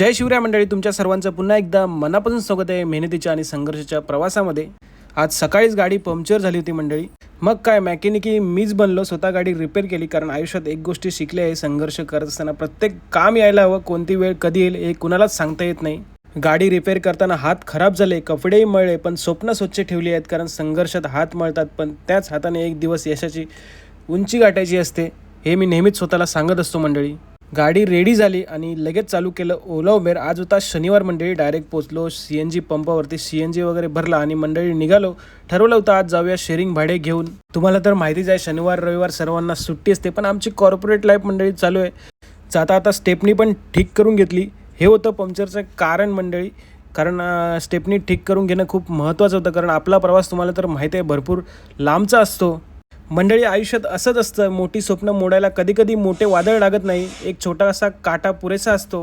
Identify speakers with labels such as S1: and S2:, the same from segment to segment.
S1: जय शिवराय मंडळी, तुमच्या सर्वांचं पुन्हा एकदा मनापासून स्वागत आहे मेहनतीच्या आणि संघर्षाच्या प्रवासामध्ये। आज सकाळीच गाडी पंक्चर झाली होती मंडळी। मग काय मेकॅनिकी मीच बनलो, स्वतः गाडी रिपेअर केली। कारण आयुष्यात एक गोष्टी शिकले आहे, संघर्ष करत असताना प्रत्येक काम यायला हवं, कोणती वेळ कधी येईल हे कुणालाच सांगता येत नाही। गाडी रिपेअर करताना हात खराब झाले, कपडेही मळले, पण स्वप्न स्वच्छ ठेवली आहेत। कारण संघर्षात हात मळतात, पण त्याच हाताने एक दिवस यशाची उंची गाठायची असते, हे मी नेहमीच स्वतःला सांगत असतो मंडळी। गाडी रेडी झाली आणि लगेच चालू केलं ओला उबेर। आज होता शनिवार मंडळी, डायरेक्ट पोचलो CNG पंपावरती, CNG वगैरे भरला आणि मंडळी निघालो। ठरवलं होतं आज जाऊया शेअरिंग भाडे घेऊन। तुम्हाला तर माहितीच आहे, शनिवार रविवार सर्वांना सुट्टी असते, पण आमची कॉर्पोरेट लाईफ मंडळी चालू आहे। जाता आता स्टेपनी पण ठीक करून घेतली, हे होतं पंक्चरचं कारण मंडळी। कारण स्टेपनी ठीक करून घेणं खूप महत्त्वाचं होतं, कारण आपला प्रवास तुम्हाला तर माहिती आहे भरपूर लांबचा असतो मंडळी। आयुष्यात असंच असतं, मोठी स्वप्न मोडायला कधी कधी मोठे वादळ लागत नाही, एक छोटासा काटा पुरेसा असतो।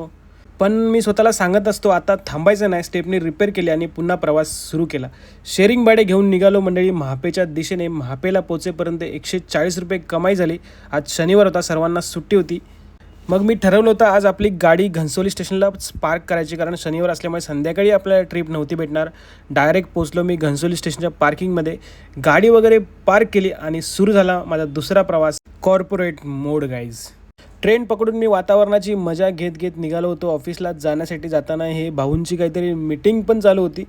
S1: पण मी स्वतःला सांगत असतो आता थांबायचं नाही। स्टेपनी रिपेअर केली आणि पुन्हा प्रवास सुरू केला। शेअरिंग भाडे घेऊन निघालो मंडळी महापेच्या दिशेने। महापेला पोचेपर्यंत 140 रुपये कमाई झाली। आज शनिवार होता, सर्वांना सुट्टी होती। मग मी ठरवलं होतं आज आपली गाडी घनसोली स्टेशनला पार्क करायची, कारण शनिवार असल्यामुळे संध्याकाळी आपल्याला ट्रिप नव्हती भेटणार। डायरेक्ट पोचलो मी घनसोली स्टेशनच्या पार्किंगमध्ये, गाडी वगैरे पार्क केली आणि सुरू झाला माझा दुसरा प्रवास, कॉर्पोरेट मोड गाईज। ट्रेन पकडून मी वातावरणाची मजा घेत घेत निघालो होतो ऑफिसला जाण्यासाठी। जाताना हे भाऊंची काहीतरी मीटिंग पण चालू होती,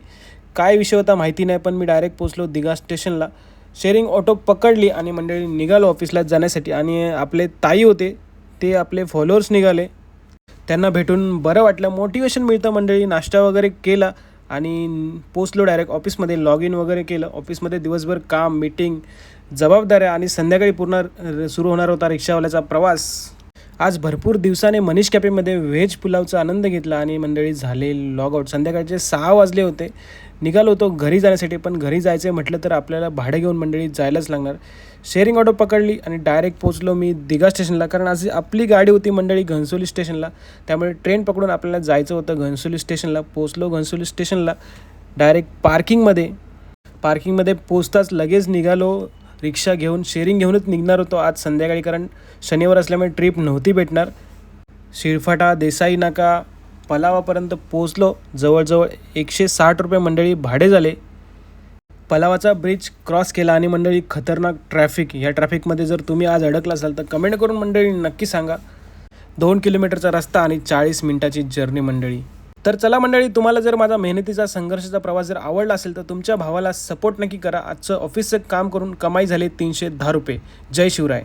S1: काय विषय होता माहिती नाही, पण मी डायरेक्ट पोचलो दिघा स्टेशनला। शेअरिंग ऑटो पकडली आणि मंडळी निघालो ऑफिसला जाण्यासाठी। आणि आपले ताई होते, ते आपले फॉलोअर्स निघाले, त्यांना भेटून बरं वाटलं, मोटिवेशन मिळतं मंडळी। नाश्ता वगैरे केला आणि पोचलो डायरेक्ट ऑफिसमध्ये, लॉग इन वगैरे केलं। ऑफिसमध्ये दिवसभर काम, मीटिंग, जबाबदाऱ्या आणि संध्याकाळी पूर्ण सुरू होणार होता रिक्षावाल्याचा प्रवास। आज भरपूर दिवसाने मनीष कॅफेमध्ये व्हेज पुलावचा आनंद घेतला आणि मंडळी झाले लॉगआउट। संध्याकाळचे 6 वाजले होते, निघालो होतो घरी जाण्यासाठी, पण घरी जायचं म्हटलं तर आपल्याला भाडं घेऊन मंडळी जायलाच लागणार। शेअरिंग ऑटो पकडली आणि डायरेक्ट पोचलो मी दिघा स्टेशनला, कारण आज आपली गाडी होती मंडळी घनसोली स्टेशनला, त्यामुळे ट्रेन पकडून आपल्याला जायचं होतं घनसोली स्टेशनला। पोचलो घनसोली स्टेशनला, डायरेक्ट पार्किंगमध्ये पोचताच लगेच निघालो रिक्षा घेऊन। शेअरिंग घेऊनच निघणार होतो आज संध्याकाळी, कारण शनिवार असल्यामुळे ट्रिप नव्हती भेटणार। शिरफाटा, देसाई नाका, पलावापर्यंत पोचलो। जवळजवळ 160 रुपये मंडळी भाडे झाले। पलावाचा ब्रिज क्रॉस केला आणि मंडळी खतरनाक ट्रॅफिक। या ट्रॅफिकमध्ये जर तुम्ही आज अडकला असाल तर कमेंट करून मंडळी नक्की सांगा। 2 किलोमीटरचा रस्ता आणि 40 मिनिटाची जर्नी मंडळी। तर चला मंडळी, तुम्हाला जर माझा मेहनतीचा संघर्षाचा प्रवास जर आवडला असेल तर तुमच्या भावाला सपोर्ट नक्की करा। आजचं ऑफिसचं काम करून कमाई झाली 310 रुपये। जय शिवराय।